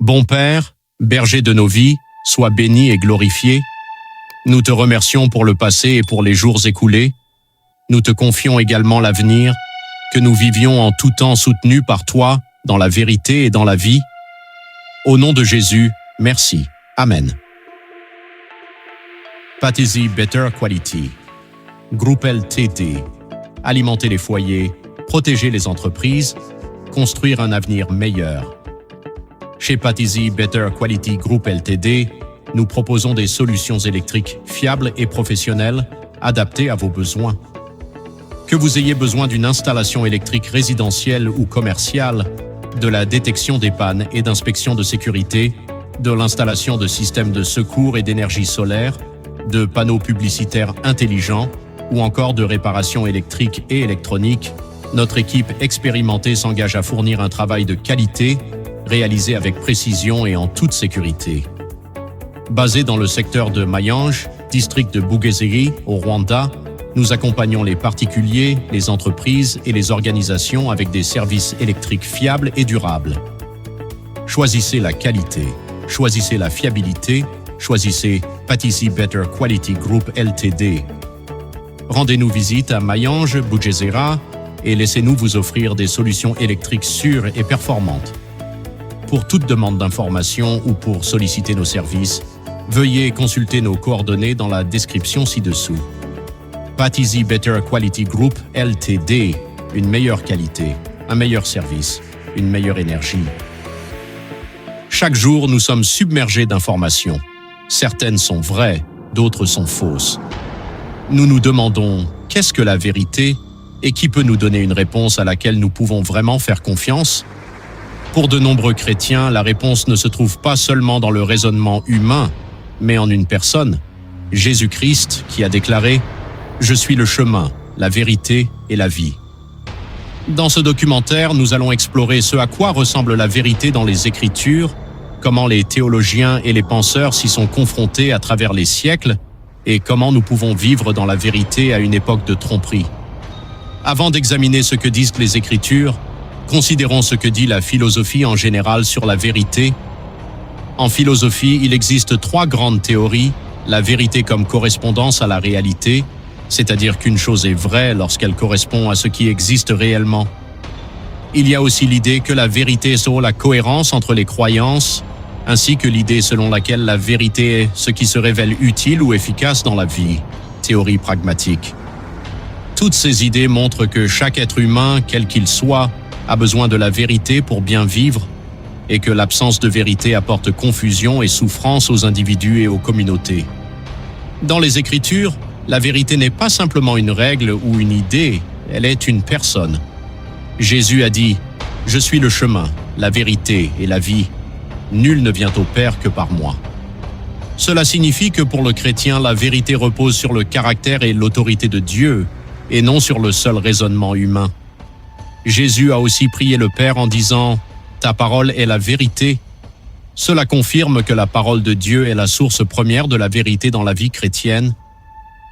Bon Père, berger de nos vies, sois béni et glorifié. Nous te remercions pour le passé et pour les jours écoulés. Nous te confions également l'avenir, que nous vivions en tout temps soutenus par toi, dans la vérité et dans la vie. Au nom de Jésus, merci. Amen. Patisi Better Quality. Groupe LTD. Alimenter les foyers, protéger les entreprises, construire un avenir meilleur. Chez Patisi Better Quality Group LTD, nous proposons des solutions électriques fiables et professionnelles, adaptées à vos besoins. Que vous ayez besoin d'une installation électrique résidentielle ou commerciale, de la détection des pannes et d'inspection de sécurité, de l'installation de systèmes de secours et d'énergie solaire, de panneaux publicitaires intelligents ou encore de réparation électrique et électronique, notre équipe expérimentée s'engage à fournir un travail de qualité, réalisé avec précision et en toute sécurité. Basé dans le secteur de Mayange, district de Bugezeri, au Rwanda, nous accompagnons les particuliers, les entreprises et les organisations avec des services électriques fiables et durables. Choisissez la qualité, choisissez la fiabilité, choisissez Patisi Better Quality Group LTD. Rendez-nous visite à Mayange, Bugezera et laissez-nous vous offrir des solutions électriques sûres et performantes. Pour toute demande d'information ou pour solliciter nos services, veuillez consulter nos coordonnées dans la description ci-dessous. Patisi Better Quality Group LTD, une meilleure qualité, un meilleur service, une meilleure énergie. Chaque jour, nous sommes submergés d'informations. Certaines sont vraies, d'autres sont fausses. Nous nous demandons, qu'est-ce que la vérité et qui peut nous donner une réponse à laquelle nous pouvons vraiment faire confiance ? Pour de nombreux chrétiens, la réponse ne se trouve pas seulement dans le raisonnement humain, mais en une personne, Jésus-Christ, qui a déclaré « Je suis le chemin, la vérité et la vie ». Dans ce documentaire, nous allons explorer ce à quoi ressemble la vérité dans les Écritures, comment les théologiens et les penseurs s'y sont confrontés à travers les siècles, et comment nous pouvons vivre dans la vérité à une époque de tromperie. Avant d'examiner ce que disent les Écritures, considérons ce que dit la philosophie en général sur la vérité. En philosophie, il existe 3 grandes théories, la vérité comme correspondance à la réalité, c'est-à-dire qu'une chose est vraie lorsqu'elle correspond à ce qui existe réellement. Il y a aussi l'idée que la vérité est selon la cohérence entre les croyances, ainsi que l'idée selon laquelle la vérité est ce qui se révèle utile ou efficace dans la vie, théorie pragmatique. Toutes ces idées montrent que chaque être humain, quel qu'il soit, a besoin de la vérité pour bien vivre et que l'absence de vérité apporte confusion et souffrance aux individus et aux communautés. Dans les Écritures, la vérité n'est pas simplement une règle ou une idée, elle est une personne. Jésus a dit « Je suis le chemin, la vérité et la vie. Nul ne vient au Père que par moi. » Cela signifie que pour le chrétien, la vérité repose sur le caractère et l'autorité de Dieu et non sur le seul raisonnement humain. Jésus a aussi prié le Père en disant « Ta parole est la vérité ». Cela confirme que la parole de Dieu est la source première de la vérité dans la vie chrétienne.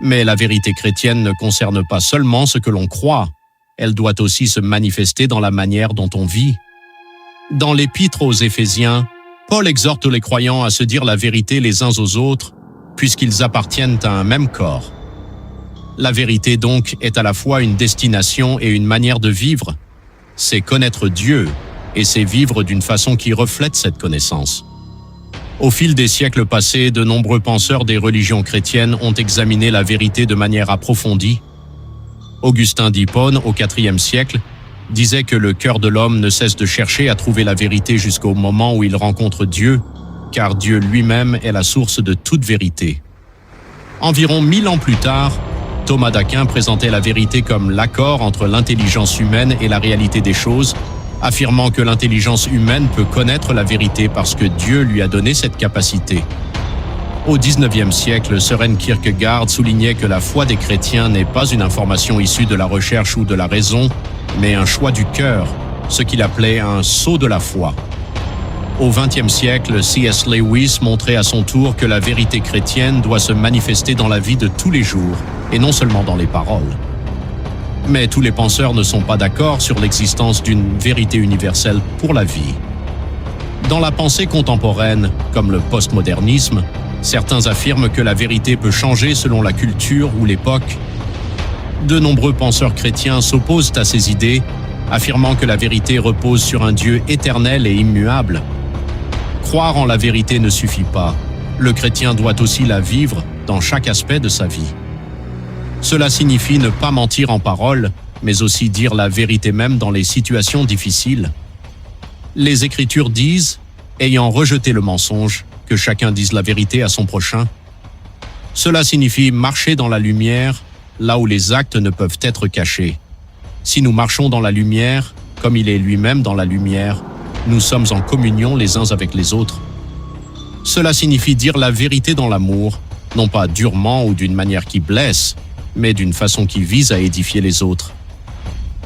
Mais la vérité chrétienne ne concerne pas seulement ce que l'on croit, elle doit aussi se manifester dans la manière dont on vit. Dans l'Épître aux Éphésiens, Paul exhorte les croyants à se dire la vérité les uns aux autres, puisqu'ils appartiennent à un même corps. La vérité donc est à la fois une destination et une manière de vivre. C'est connaître Dieu et c'est vivre d'une façon qui reflète cette connaissance. Au fil des siècles passés, de nombreux penseurs des religions chrétiennes ont examiné la vérité de manière approfondie. Augustin d'Hippone, au IVe siècle, disait que le cœur de l'homme ne cesse de chercher à trouver la vérité jusqu'au moment où il rencontre Dieu, car Dieu lui-même est la source de toute vérité. Environ 1000 ans plus tard, Thomas d'Aquin présentait la vérité comme l'accord entre l'intelligence humaine et la réalité des choses, affirmant que l'intelligence humaine peut connaître la vérité parce que Dieu lui a donné cette capacité. Au XIXe siècle, Søren Kierkegaard soulignait que la foi des chrétiens n'est pas une information issue de la recherche ou de la raison, mais un choix du cœur, ce qu'il appelait un saut de la foi. Au XXe siècle, C.S. Lewis montrait à son tour que la vérité chrétienne doit se manifester dans la vie de tous les jours, et non seulement dans les paroles. Mais tous les penseurs ne sont pas d'accord sur l'existence d'une vérité universelle pour la vie. Dans la pensée contemporaine, comme le postmodernisme, certains affirment que la vérité peut changer selon la culture ou l'époque. De nombreux penseurs chrétiens s'opposent à ces idées, affirmant que la vérité repose sur un Dieu éternel et immuable. Croire en la vérité ne suffit pas. Le chrétien doit aussi la vivre dans chaque aspect de sa vie. Cela signifie ne pas mentir en parole, mais aussi dire la vérité même dans les situations difficiles. Les Écritures disent, ayant rejeté le mensonge, que chacun dise la vérité à son prochain. Cela signifie marcher dans la lumière, là où les actes ne peuvent être cachés. Si nous marchons dans la lumière, comme il est lui-même dans la lumière, nous sommes en communion les uns avec les autres. Cela signifie dire la vérité dans l'amour, non pas durement ou d'une manière qui blesse, mais d'une façon qui vise à édifier les autres.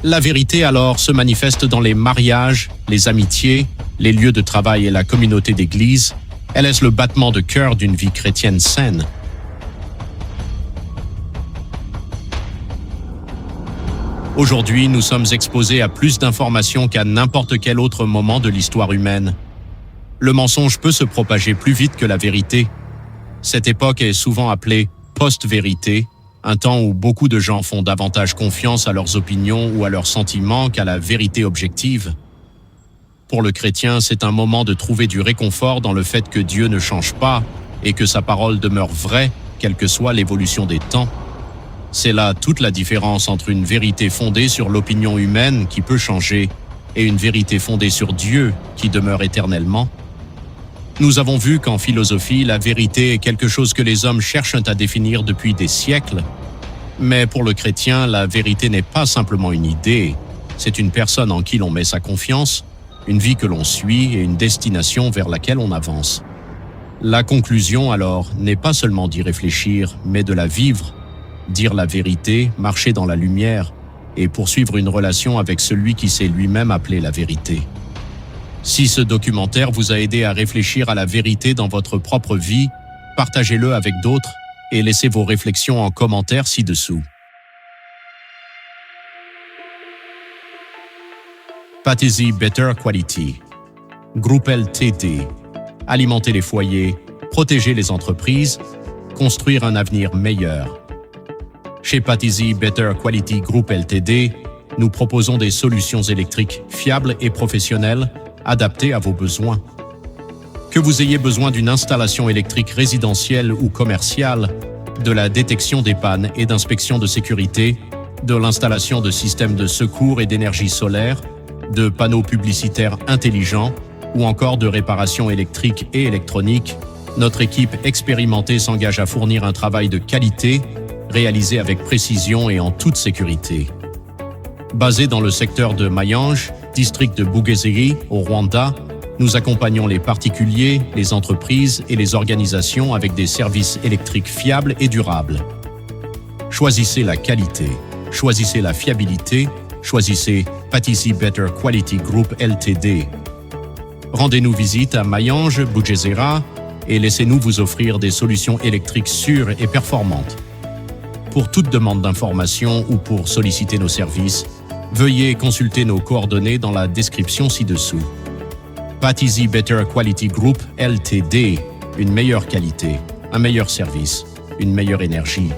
La vérité alors se manifeste dans les mariages, les amitiés, les lieux de travail et la communauté d'église. Elle est le battement de cœur d'une vie chrétienne saine. Aujourd'hui, nous sommes exposés à plus d'informations qu'à n'importe quel autre moment de l'histoire humaine. Le mensonge peut se propager plus vite que la vérité. Cette époque est souvent appelée post-vérité, un temps où beaucoup de gens font davantage confiance à leurs opinions ou à leurs sentiments qu'à la vérité objective. Pour le chrétien, c'est un moment de trouver du réconfort dans le fait que Dieu ne change pas et que sa parole demeure vraie, quelle que soit l'évolution des temps. C'est là toute la différence entre une vérité fondée sur l'opinion humaine qui peut changer et une vérité fondée sur Dieu qui demeure éternellement. Nous avons vu qu'en philosophie, la vérité est quelque chose que les hommes cherchent à définir depuis des siècles. Mais pour le chrétien, la vérité n'est pas simplement une idée, c'est une personne en qui l'on met sa confiance, une vie que l'on suit et une destination vers laquelle on avance. La conclusion alors n'est pas seulement d'y réfléchir, mais de la vivre, dire la vérité, marcher dans la lumière et poursuivre une relation avec celui qui s'est lui-même appelé la vérité. Si ce documentaire vous a aidé à réfléchir à la vérité dans votre propre vie, partagez-le avec d'autres et laissez vos réflexions en commentaire ci-dessous. Patisi Better Quality. Groupe LTD. Alimenter les foyers, protéger les entreprises, construire un avenir meilleur. Chez Patisi Better Quality Group Ltd, nous proposons des solutions électriques fiables et professionnelles adaptées à vos besoins. Que vous ayez besoin d'une installation électrique résidentielle ou commerciale, de la détection des pannes et d'inspection de sécurité, de l'installation de systèmes de secours et d'énergie solaire, de panneaux publicitaires intelligents ou encore de réparation électrique et électronique, notre équipe expérimentée s'engage à fournir un travail de qualité, réalisé avec précision et en toute sécurité. Basé dans le secteur de Mayenge, district de Bugezeri, au Rwanda, nous accompagnons les particuliers, les entreprises et les organisations avec des services électriques fiables et durables. Choisissez la qualité, choisissez la fiabilité, choisissez Patisi Better Quality Group Ltd. Rendez-nous visite à Mayenge, Bugezera et laissez-nous vous offrir des solutions électriques sûres et performantes. Pour toute demande d'information ou pour solliciter nos services, veuillez consulter nos coordonnées dans la description ci-dessous. Patisi Better Quality Group Ltd. Une meilleure qualité, un meilleur service, une meilleure énergie.